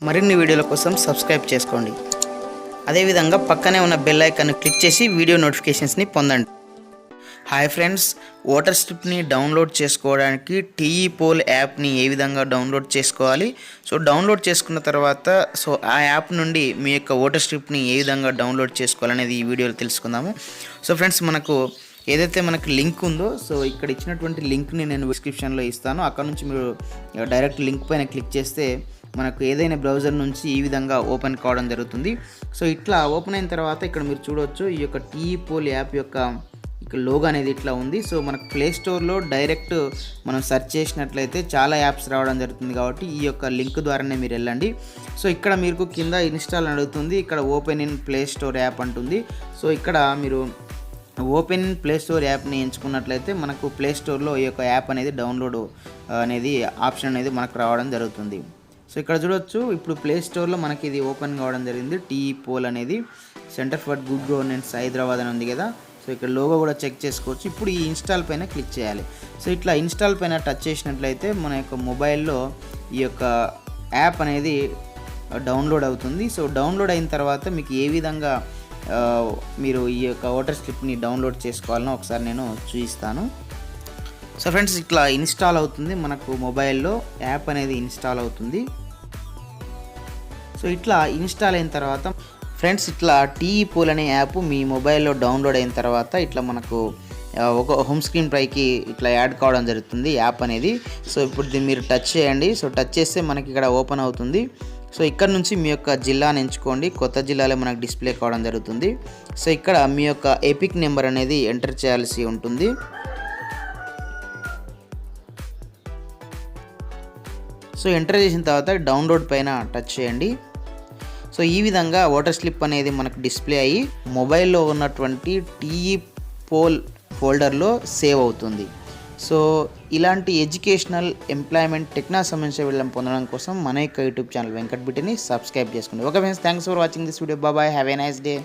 మరిన్ని వీడియోల కోసం సబ్స్క్రైబ్ చేసుకోండి. అదేవిధంగా పక్కనే ఉన్న బెల్ ఐకాన్ క్లిక్ చేసి వీడియో నోటిఫికేషన్స్ని పొందండి. హాయ్ ఫ్రెండ్స్, ఓటర్ స్లిప్ని డౌన్లోడ్ చేసుకోవడానికి టీఈ పోల్ యాప్ని ఏ విధంగా డౌన్లోడ్ చేసుకోవాలి, డౌన్లోడ్ చేసుకున్న తర్వాత ఆ యాప్ నుండి మీ యొక్క ఓటర్ స్లిప్ని ఏ విధంగా డౌన్లోడ్ చేసుకోవాలనేది ఈ వీడియోలో తెలుసుకుందాము. ఫ్రెండ్స్, మనకు ఏదైతే మనకి లింక్ ఉందో ఇక్కడ ఇచ్చినటువంటి లింక్ని నేను డిస్క్రిప్షన్లో ఇస్తాను. అక్కడ నుంచి మీరు డైరెక్ట్ లింక్ పైన క్లిక్ చేస్తే మనకు ఏదైనా బ్రౌజర్ నుంచి ఈ విధంగా ఓపెన్ కావడం జరుగుతుంది. ఇట్లా ఓపెన్ అయిన తర్వాత ఇక్కడ మీరు చూడవచ్చు ఈ యొక్క టీఈ పోల్ యాప్ యొక్క లోగో అనేది ఇట్లా ఉంది. మనకు ప్లే స్టోర్లో డైరెక్ట్ మనం సెర్చ్ చేసినట్లయితే చాలా యాప్స్ రావడం జరుగుతుంది. కాబట్టి ఈ యొక్క లింక్ ద్వారానే మీరు వెళ్ళండి. ఇక్కడ మీకు కింద ఇన్స్టాల్ అడుగుతుంది, ఇక్కడ open in play store app అంటుంది. ఇక్కడ మీరు ఓపెన్ ఇన్ ప్లే స్టోర్ యాప్ని ఎంచుకున్నట్లయితే మనకు ప్లే స్టోర్లో ఈ యొక్క యాప్ అనేది డౌన్లోడ్ అనేది ఆప్షన్ అనేది మనకు రావడం జరుగుతుంది. ఇక్కడ చూడవచ్చు, ఇప్పుడు ప్లే స్టోర్లో మనకి ఇది ఓపెన్ కావడం జరిగింది. టీఈ పోల్ అనేది centre for good governance Hyderabad అని ఉంది కదా. ఇక్కడ లోగో కూడా చెక్ చేసుకోవచ్చు. ఇప్పుడు ఈ ఇన్స్టాల్ పైన క్లిక్ చేయాలి. ఇట్లా ఇన్స్టాల్ పైన టచ్ చేసినట్లయితే మన యొక్క మొబైల్లో ఈ యొక్క యాప్ అనేది డౌన్లోడ్ అవుతుంది. డౌన్లోడ్ అయిన తర్వాత మీకు ఏ విధంగా మీరు ఈ యొక్క ఓటర్ స్లిప్ని డౌన్లోడ్ చేసుకోవాలనో ఒకసారి నేను చూపిస్తాను. ఫ్రెండ్స్, ఇట్లా ఇన్స్టాల్ అవుతుంది, మనకు మొబైల్లో యాప్ అనేది ఇన్స్టాల్ అవుతుంది. ఇట్లా ఇన్స్టాల్ అయిన తర్వాత ఫ్రెండ్స్, ఇట్లా టీఈ పోల్ అనే యాప్ మీ మొబైల్లో డౌన్లోడ్ అయిన తర్వాత ఇట్లా మనకు ఒక హోమ్ స్క్రీన్ పైకి ఇట్లా యాడ్ కావడం జరుగుతుంది యాప్ అనేది. ఇప్పుడు దీన్ని మీరు టచ్ చేయండి. టచ్ చేస్తే మనకి ఇక్కడ ఓపెన్ అవుతుంది. ఇక్కడ నుంచి మీ యొక్క జిల్లాని ఎంచుకోండి. కొత్త జిల్లాలో మనకు డిస్ప్లే కావడం జరుగుతుంది. ఇక్కడ మీ యొక్క ఎపిక్ నెంబర్ అనేది ఎంటర్ చేయాల్సి ఉంటుంది. ఎంటర్ చేసిన తర్వాత డౌన్లోడ్ పైన టచ్ చేయండి. ఈ విధంగా ఓటర్ స్లిప్ అనేది మనకు డిస్ప్లే అయ్యి మొబైల్లో ఉన్నటువంటి టీఈ పోల్ ఫోల్డర్లో సేవ్ అవుతుంది. ఇలాంటి ఎడ్యుకేషనల్, ఎంప్లాయ్మెంట్, టెక్నాలజీ సంబంధించిన వీళ్ళని పొందడం కోసం మన యొక్క యూట్యూబ్ ఛానల్ వెంకట్బిటని సబ్స్క్రైబ్ చేసుకోండి. Okay friends, thanks for watching this video. Bye, have a nice day.